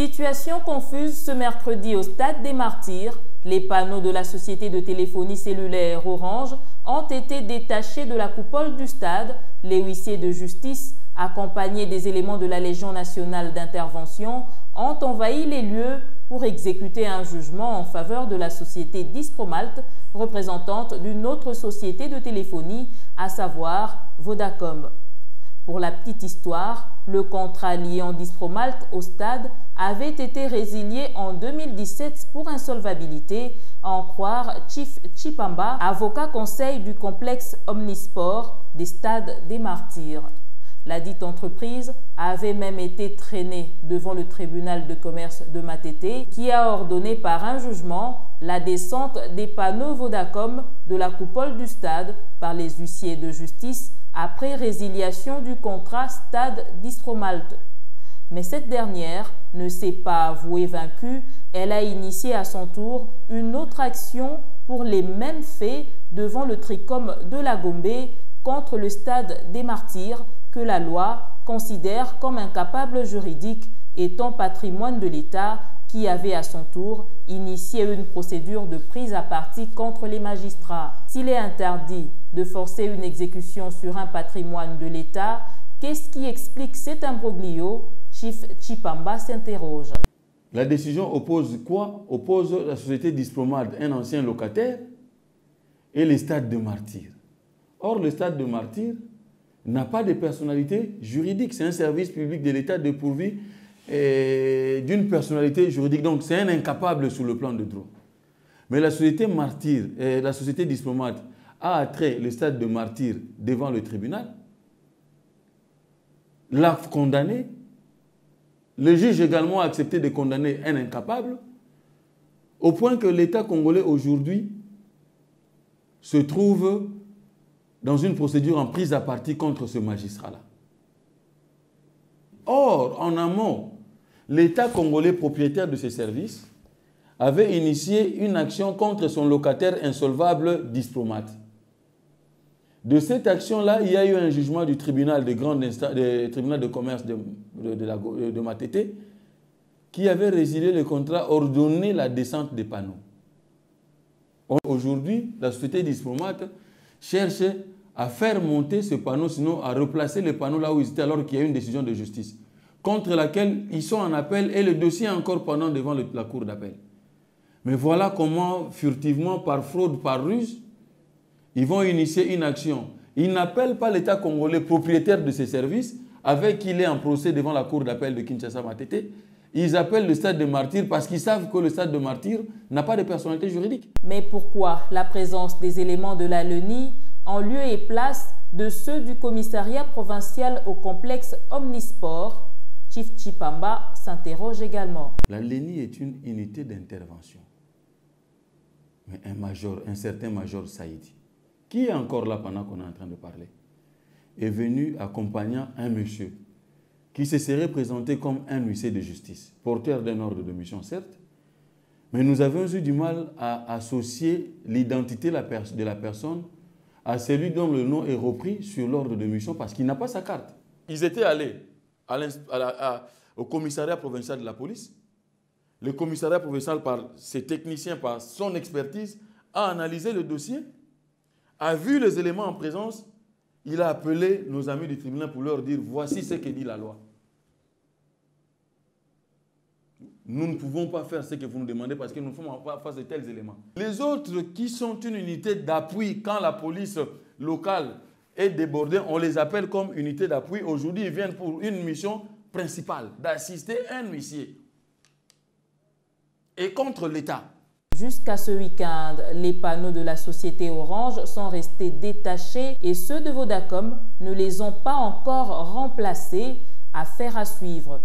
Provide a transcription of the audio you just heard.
Situation confuse ce mercredi au stade des Martyrs. Les panneaux de la société de téléphonie cellulaire Orange ont été détachés de la coupole du stade. Les huissiers de justice, accompagnés des éléments de la Légion nationale d'intervention, ont envahi les lieux pour exécuter un jugement en faveur de la société Dispromalt, représentante d'une autre société de téléphonie, à savoir Vodacom. Pour la petite histoire, le contrat liant Dispromalt au stade avait été résilié en 2017 pour insolvabilité, à en croire Chief Chipamba, avocat conseil du complexe Omnisport des stades des Martyrs. La dite entreprise avait même été traînée devant le tribunal de commerce de Matete qui a ordonné par un jugement la descente des panneaux Vodacom de la coupole du stade par les huissiers de justice après résiliation du contrat stade Dispromalt. Mais cette dernière ne s'est pas avouée vaincue, elle a initié à son tour une autre action pour les mêmes faits devant le Tricom de la Gombe contre le stade des Martyrs que la loi considère comme incapable juridique étant patrimoine de l'État qui avait à son tour initié une procédure de prise à partie contre les magistrats. S'il est interdit de forcer une exécution sur un patrimoine de l'État, qu'est-ce qui explique cet imbroglio? Chief Chipamba s'interroge. La décision oppose quoi? Oppose la société Dispromalt, un ancien locataire, et les stades de Martyrs. Or, le stade de Martyrs n'a pas de personnalité juridique. C'est un service public de l'État dépourvu d'une personnalité juridique. Donc, c'est un incapable sur le plan de droit. Mais la société Martyrs, la société Dispromalt a attrait le stade de Martyrs devant le tribunal, l'a condamné. Le juge également a accepté de condamner un incapable, au point que l'État congolais aujourd'hui se trouve dans une procédure en prise à partie contre ce magistrat-là. Or, en amont, l'État congolais propriétaire de ces services avait initié une action contre son locataire insolvable Dispromalt. De cette action-là, il y a eu un jugement du tribunal de commerce de Matete qui avait résilié le contrat, ordonné la descente des panneaux. Aujourd'hui, la société Dispromalt cherche à faire monter ce panneau, sinon à replacer les panneaux là où ils étaient alors qu'il y a eu une décision de justice, contre laquelle ils sont en appel et le dossier est encore pendant devant la cour d'appel. Mais voilà comment, furtivement, par fraude, par ruse, ils vont initier une action. Ils n'appellent pas l'État congolais propriétaire de ces services, avec qui il est en procès devant la cour d'appel de Kinshasa-Matete. Ils appellent le stade de Martyrs parce qu'ils savent que le stade de Martyrs n'a pas de personnalité juridique. Mais pourquoi la présence des éléments de la LENI en lieu et place de ceux du commissariat provincial au complexe Omnisport? Chief Chipamba s'interroge également. La LENI est une unité d'intervention. Mais un certain major Saïdi, qui est encore là pendant qu'on est en train de parler, est venu accompagnant un monsieur qui se serait présenté comme un huissier de justice, porteur d'un ordre de mission, certes, mais nous avons eu du mal à associer l'identité de la personne à celui dont le nom est repris sur l'ordre de mission parce qu'il n'a pas sa carte. Ils étaient allés au commissariat provincial de la police. Le commissariat provincial, par ses techniciens, par son expertise, a analysé le dossier, a vu les éléments en présence. Il a appelé nos amis du tribunal pour leur dire « Voici ce que dit la loi. Nous ne pouvons pas faire ce que vous nous demandez parce que nous ne sommes pas face de tels éléments. » Les autres qui sont une unité d'appui, quand la police locale est débordée, on les appelle comme unité d'appui. Aujourd'hui, ils viennent pour une mission principale, d'assister un huissier. Et contre l'État. Jusqu'à ce week-end, les panneaux de la société Orange sont restés détachés et ceux de Vodacom ne les ont pas encore remplacés. Affaire à suivre.